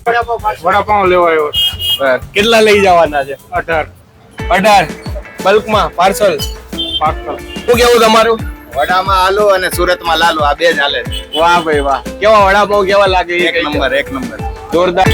વડાપાઉં લેવા આવ્યો. કેટલા લઈ જવાના છે? 18 બલ્કમાં પાર્સલ. પાર્સલ. શું કેવું તમારું? વડામાં આલુ અને સુરતમાં લાલુ, આ બે જ હાલે. વાહ ભાઈ વાહ, કેવા વડાપાઉં કેવા લાગે? એક નંબર જોરદાર.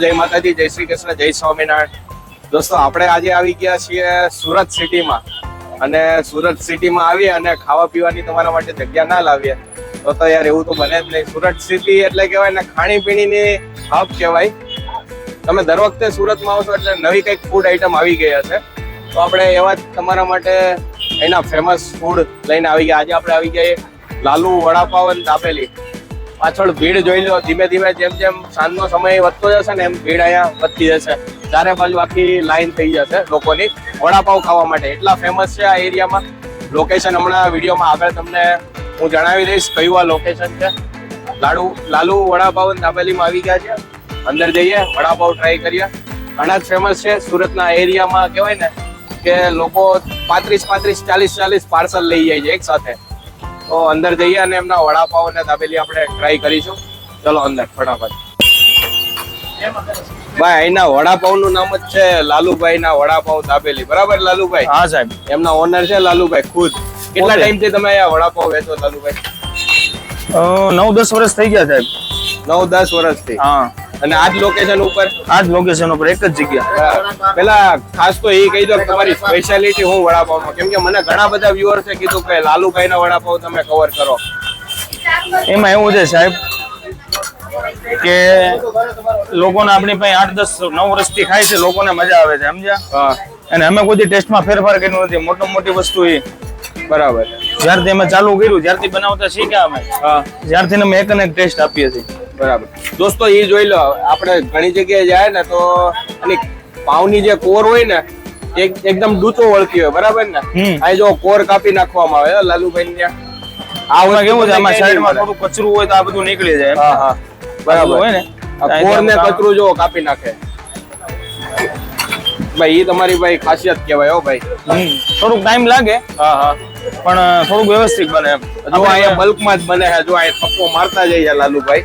જય માતાજી, જય શ્રી કૃષ્ણ, જય સ્વામિનારાયણ. દોસ્તો, આપણે આજે આવી ગયા છીએ સુરત સિટીમાં, અને સુરત સિટીમાં આવીએ અને ખાવા પીવાની તમારા માટે જગ્યા ના લાવીએ તો યાર એવું તો બને જ નહીં. સુરત સિટી એટલે કહેવાય ને ખાણીપીણીની હબ કહેવાય. તમે દર વખતે સુરતમાં આવશો એટલે નવી કંઈક ફૂડ આઈટમ આવી ગઈ હશે, તો આપણે એવા જ તમારા માટે એના ફેમસ ફૂડ લઈને આવી ગયા. આજે આપણે આવી ગયા લાલુ વડાપાવ અને દાબેલી. પાછળ ભીડ જોઈ લો, ધીમે ધીમે જેમ જેમ સાંજનો સમય વધતો જશે ને એમ ભીડ અહીંયા વધતી જશે. ચારે બાજુ આખી લાઈન થઈ જશે લોકોની વડાપાવ ખાવા માટે. એટલા ફેમસ છે આ એરિયામાં. લોકેશન હમણાં વિડીયોમાં આગળ તમને હું જણાવી દઈશ કયું આ લોકેશન છે. લાલુ વડાપાવ અને દાબેલીમાં આવી ગયા છે. અંદર જઈએ, વડાપાવ ટ્રાય કરીએ. ઘણા જ ફેમસ છે સુરતના એરિયામાં. કહેવાય ને કે લોકો 35 40 પાર્સલ લઈ જાય છે એક સાથે. તો અંદર જઈએ અને એમના વડાપાવ અને દાબેલી આપણે ટ્રાય કરીશું. ચલો અંદર ફટાફટ. ભાઈ, અહીંના વડાપાવ નું નામ જ છે લાલુભાઈ ના વડાપાવ દાબેલી. બરાબર લાલુભાઈ? હા સાહેબ. એમના ઓનર છે લાલુભાઈ ખુદ. કેટલા ટાઈમ થી તમે અહીંયા વડાપાવ વેચો લાલુભાઈ? 9-10 વર્ષ થઈ ગયા સાહેબ. 9-10 વર્ષથી. હા. અને આજ લોકેશન ઉપર? આજ લોકેશન ઉપર એક જ જગ્યા. પેલા ખાસ તો એ કહી દો કે તમારી સ્પેશિયાલિટી હું વડાપાવમાં, કેમ કે મને ઘણા બધા વ્યુઅર્સે કીધું કે લાલુભાઈ ના વડાપાવ તમે કવર કરો. એમાં એવું છે સાહેબ કે લોકોને આપણી પાસે 8-10-9 વર્ષથી ખાય છે, લોકોને મજા આવે છે, સમજ્યા? અને અમે કોઈ ટેસ્ટમાં ફેરફાર કર્યું નથી. મોટી વસ્તુ એ બરાબર. જ્યારથી અમે ચાલુ કર્યું, જ્યારથી બનાવતા શીખ્યા અમે, જ્યારથી અમે એક ને એક ટેસ્ટ આપીએ છીએ. બરાબર. દોસ્તો, એ જોઈ લો, આપણે ઘણી જગ્યાએ જાય ને તો એની પાવની જે કોર હોય ને એકદમ ડૂચો વળતી હોય. બરાબર ને? આ જો કોર કાપી નાખવામાં આવે લાલુભાઈ ત્યાં. આમાં કેવું છે, આમાં સાઈડમાં થોડું કચરું હોય તો આ બધું નીકળી જાય. હા બરાબર હોય ને. કોર ને કચરું જો કાપી નાખે. ભાઈ, એ તમારી ભાઈ ખાસિયત કહેવાય. હો ભાઈ, થોડુંક ટાઈમ લાગે. હા પણ થોડુંક વ્યવસ્થિત બને. જો અહીંયા બલ્કમાં જ બને છે. જો અહીંયા થપ્પો મારતા જઈએ લાલુભાઈ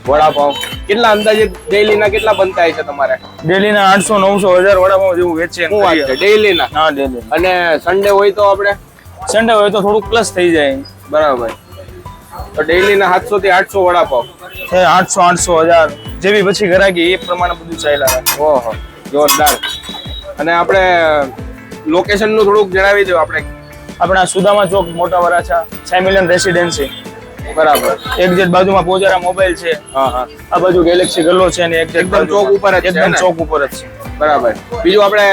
વડાપાવ. કેટલા અંદાજે ડેઈલી ના કેટલા બનતા છે તમારે? ડેઈલી ના 800-900-1000 વડાપાવ જેવું વેચીએ. શું વાત છે? ડેઈલી ના? હા, ડેઈલી. અને સન્ડે હોય તો આપણે? સન્ડે હોય તો થોડુંક પ્લસ થઈ જાય. બરાબર. તો ડેઈલી ના 700 થી 800 વડાપાવ. 800-1000 જેવી પછી ઘરાકી એ પ્રમાણે બધું ચાલ્યા. ઓહો, જોરદાર. અને આપણે લોકેશન નું થોડુંક જણાવી દો. આપણા સુદામા ચોક, મોટા વરાછા, સાયમિલિયન રેસિડેન્સી. બરાબર. એક્ઝેક્ટ બાજુમાં પોજારા મોબાઈલ છે. હા. આ બાજુ ગેલેક્સી ગલ્લો છે અને એકદમ ચોક ઉપર જ છે. એકદમ ચોક ઉપર જ છે. બરાબર. બીજું આપણે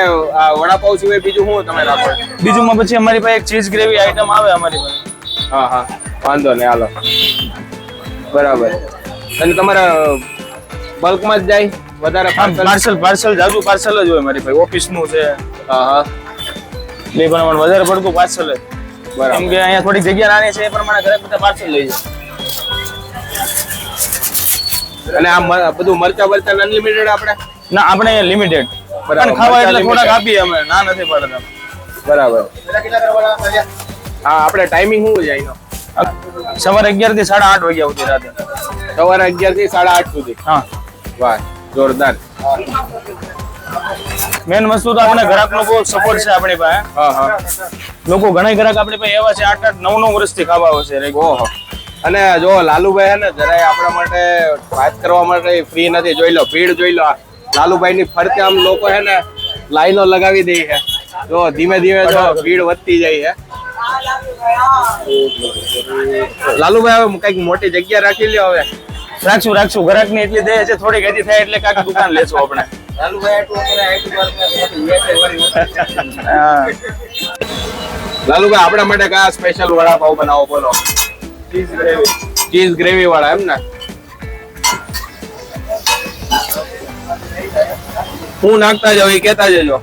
વડાપાવ સિવાય બીજું શું તમે રાખો? બીજું પછી અમારી પાસે એક ચીઝ ગ્રેવી આઈટમ આવે અમારી પાસે. હા, વાંધો નહીં, હાલો. બરાબર. અને તમારા બલ્કમાં જ જાય વધારે? પાર્સલ જાજુ પાર્સલ જ હોય મારી પાસે. ઓફિસ નું છે. હા. એ પ્રમાણે વધારે પડતું પાર્સલ જ. બરાબર. કેમ કે અહીંયા થોડી જગ્યા નાની છે, એ પ્રમાણે ઘરે બધા પાર્સલ લઈ જાય. અને આ બધું મરચા અનલિમિટેડ આપણે? ના, આપણે લિમિટેડ. બરાબર. ખાવા એટલે થોડાક આપીએ અમે, ના નથી પાડતા. બરાબર. હા, આપણે ટાઈમિંગ શું છે એનો? સવારે 11 થી 8:30 વાગ્યા સુધી રાતે. સવારે 11 થી 8:30 સુધી? હા. વાહ, જોરદાર. મેન વસ્તુ તો આપણે ગ્રાહક નો બહુ સપોર્ટ છે આપણી પાસે. હા. લોકો ઘણા ગ્રાહક આપણી પાસે એવા છે 8-9 વર્ષથી ખાવા આવે છે. ઓહો. અને જો લાલુભાઈ હે ને જરાય આપણા માટે વાત કરવા માટે ફ્રી નથી. જોઈ લો ભીડ, જોઈ લો. લાલુભાઈ ની ફરતે આમ લોકો હે ને લાઈનો લગાવી દે છે. જો ધીમે ધીમે જો ભીડ વધતી જાય છે. લાલુભાઈ, હવે કઈક મોટી જગ્યા રાખી લ્યો. હવે રાખશું. ગ્રાહક ની એટલી દે છે, થોડીક હજી થાય એટલે કાંઈક દુકાન લેશું આપણે. લાલુભાઈ, આપણા માટે કયા સ્પેશિયલ વડાપાવ બનાવો બોલો? Cheese gravy. ચીઝ ગ્રેવી વાળા એમ ને? હું નાખતા જાવ એ કેતા જજો.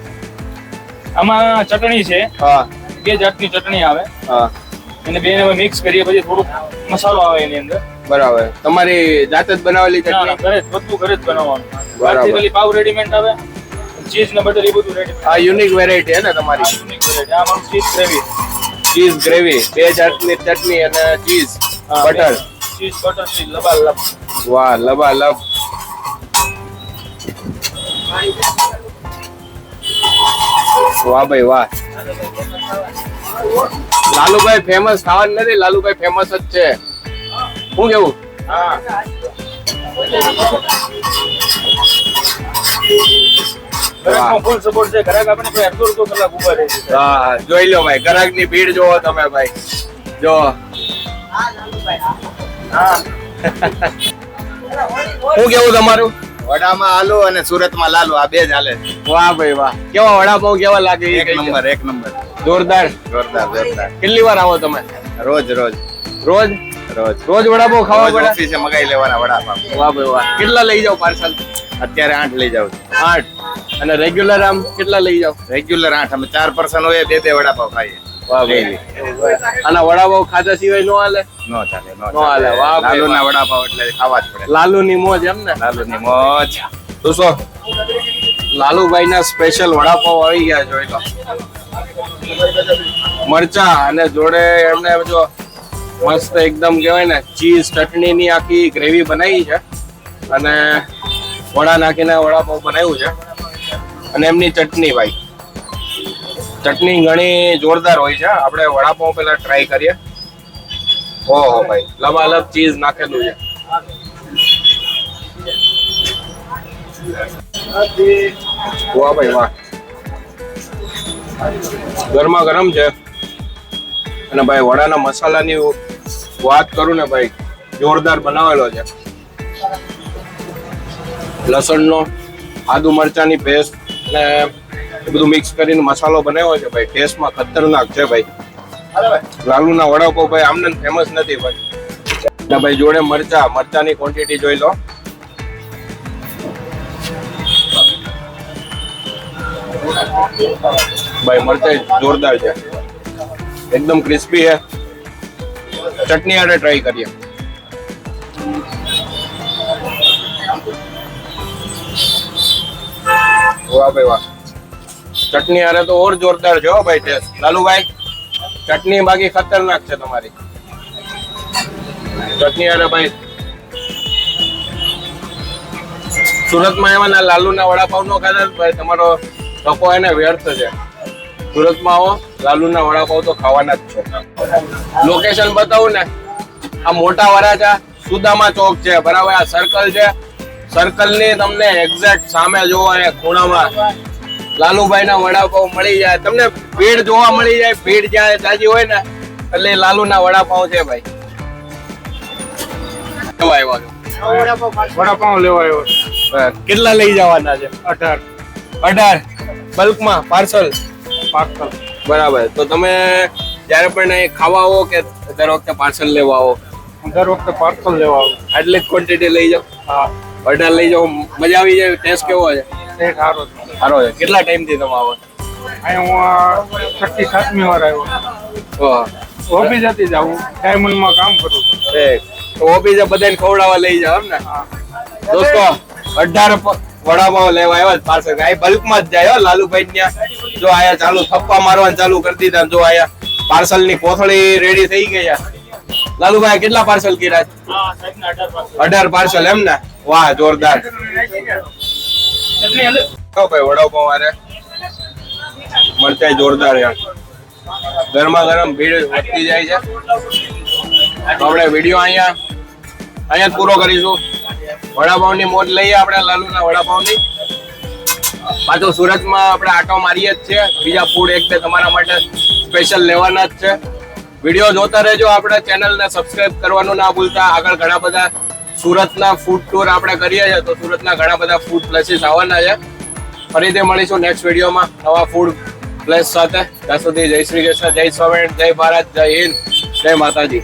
આમાં ચટણી છે, હા 2 જાતની ચટણી આવે, હા એને બેને મિક્સ કરીએ પછી થોડુંક મસાલો આવે એની અંદર. બરાબર. તમારી જાતે જ બનાવેલી ના, ના, ચટણી? બધું ઘરે જ બનાવવાનું. બરાબર. બહારથી ખાલી પાવ રેડીમેડ આવે, ચીઝ ને બટર એ બધું રેડી. આ યુનિક વેરાયટી હે ને તમારી? આ મારું ચીઝ ગ્રેવી. ચીઝ ગ્રેવી, 2 જાતની ચટણી અને cheese butter. Cheese butter cheese લબાલબ. વાહ લબાલબ. વાહ ભાઈ વાહ. લાલુભાઈ ફેમસ ખાવાનું નથી, લાલુભાઈ ફેમસ જ છે. શું કેવું? હા. ગ્રાહકનો ફૂલ સપોર્ટ છે. ગ્રાહક આપણે કોઈ અડધો કલાક ઉભા રહે છે. હા જોઈ લો ભાઈ, ગ્રાહક ની ભીડ જોવો તમે ભાઈ. જો હા. શું કેવું તમારું? વડામાં આલુ અને સુરતમાં લાલુ આ બે જ હાલે છે. વાહ ભાઈ વાહ. કેવા વડાપાઉં કેવા લાગે? એ એક કહેજો. નંબર એક નંબર. જોરદાર. જોરદાર જોરદાર. કેટલી વાર આવો તમે? રોજ રોજ રોજ રોજ રોજ વડાપાઉં ખાવા રોજ પડે? ઓફિસે મગાઈ લેવાના વડાપાવ. વાહ ભાઈ વાહ. કેટલા લઈ જાવ પાર્સલ? અત્યારે 8 લઈ જાવ છું. 8. અને રેગ્યુલર આમ કેટલા લઈ જાવ? રેગ્યુલર 8. અમે 4 પર્સન હોય, 2 વડાપાવ ખાઈએ. વાહ ભાઈ. અને વડાપાઉં ખાધા સિવાય નો હાલે? નો ચાલે નો નો હાલે. વાહ ભાઈ લાલુના વાહ. વડાપાવ એટલે ખાવા જ પડે. લાલુની મોજ એમ ને? લાલુની મોજ. દોસ્તો લાલુભાઈ ના સ્પેશિયલ વડાપાવ આવી ગયા જોઈ લો. મરચા અને જોડે એમને જો મસ્ત એકદમ કહેવાય ને ચીઝ ચટણી ની આખી ગ્રેવી બનાવી છે અને વડા નાખીને વડાપાવ બનાવ્યું છે. અને એમની ચટણી ભાઈ, ચટણી ઘણી જોરદાર હોય છે. આપણે વડાપાવ પેલા ટ્રાય કરીએ. ઓહો ભાઈ, લબાલબ ચીઝ નાખેલું છે. વાહ ભાઈ વાહ. ગરમા ગરમ છે. અને ભાઈ વડાના મસાલાની વાત કરું ને ભાઈ, જોરદાર બનાવેલો છે. લસણનો, આદુ મરચાની પેસ્ટ ને એ બધું મિક્સ કરીને મસાલો બનાવ્યો છે ભાઈ. ટેસ્ટમાં ખતરનાક છે ભાઈ. લાલુના વડાપાવ ભાઈ આમને ફેમસ નથી ભાઈ. ને ભાઈ જોડે મરચાની ક્વોન્ટિટી જોઈ લો. ભાઈ મરચાઈ જોરદાર છે, એકદમ ક્રિસ્પી છે. ચટણી આડે ટ્રાય કરીએ. વાહ ભાઈ વાહ. ચટણી આરે તો ઓર જોરદાર છે હો ભાઈ ટેસ્ટ. લાલુભાઈ ચટણી બાકી ખતરનાક છે તમારી. ચટણી આરે ભાઈ સુરતમાં એવા ના લાલુના વડાપાવ નો ખાધા ભાઈ તમારો ટકો એને વ્યર્થ છે. સુરતમાં આવો, લાલુના વડાપાવ તો ખાવાના જ છે. લોકેશન બતાવું ને, આ મોટા વરાછા સુદામા ચોક છે બરાબર. આ સર્કલ છે, સર્કલ ની તમને એક્ઝેક્ટ સામે જોવો અહીંયા ખૂણામાં લાલુભાઈ ના વડાપાવ મળી જાય. તમને ભીડ જોવા મળી જાય. ભીડ જ્યાં તાજી હોય ને એટલે લાલુના વડાપાવ છે ભાઈ. કેવા આવ્યા છો? વડાપાઉં લેવા આવ્યો. કેટલા લઈ જવાના છે? 18 બલ્કમાં પાર્સલ. પાર્સલ. બરાબર. તો તમે જ્યારે પણ અહીં ખાવા આવો કે દર વખતે પાર્સલ લેવા આવો? દર વખતે પાર્સલ લેવા આવું. આટલી જ ક્વોન્ટિટી લઈ જાઓ? હા. 18 લઈ જાઓ. મજા આવી જાય? ટેસ્ટ કેવો છે? એ સારો છે. સારો છે. કેટલા ટાઈમથી તમે આવો? અહીંયા હું 6મી વાર આવ્યો. ઓહ. ઓફિસ હતી જ આવું, ડાયમંડમાં કામ કરું છું. તો ઓફિસે બધાને ખવડાવવા લઈ જાઓ એમ ને? હા. દોસ્તો 18 વડાપાવ લેવા આવ્યા પાર્સલ. આ બલ્કમાં જ જાય હો લાલુભાઈ ત્યાં. જો આયા ચાલુ થપ્પા મારવાનું ચાલુ કરી દીધા. જો આયા પાર્સલ ની કોથળી રેડી થઈ ગઈ છે. લાલુભાઈ કેટલા પાર્સલ કર્યા છે? 18 પાર્સલ એમ ને? વાહ જોરદાર. ભાઈ વડાપાવ મારે મરચાઈ જોરદાર છે. ગરમા ગરમ ભીડ વધતી જાય છે. તો આપણે વિડીયો અહીંયા જ પૂરો કરીશું. વડાપાવની મોજ લઈએ આપણે લાલુના વડાપાવની. પાછું સુરતમાં આપણે આટો મારીએ જ છે. બીજા ફૂડ એક બે તમારા માટે સ્પેશિયલ લેવાના જ છે. વિડીયો જોતા રહેજો. આપણે ચેનલને સબસ્ક્રાઇબ કરવાનું ના ભૂલતા. આગળ ઘણા બધા સુરતના ફૂડ ટૂર આપણે કરીએ છીએ, તો સુરતના ઘણા બધા ફૂડ પ્લેસીસ આવવાના છે. ફરીથી મળીશું નેક્સ્ટ વિડીયોમાં નવા ફૂડ પ્લેસ સાથે. ત્યાં સુધી જય શ્રી કૃષ્ણ, જય સ્વામિનારાયણ, જય ભારત, જય હિન્દ, જય માતાજી.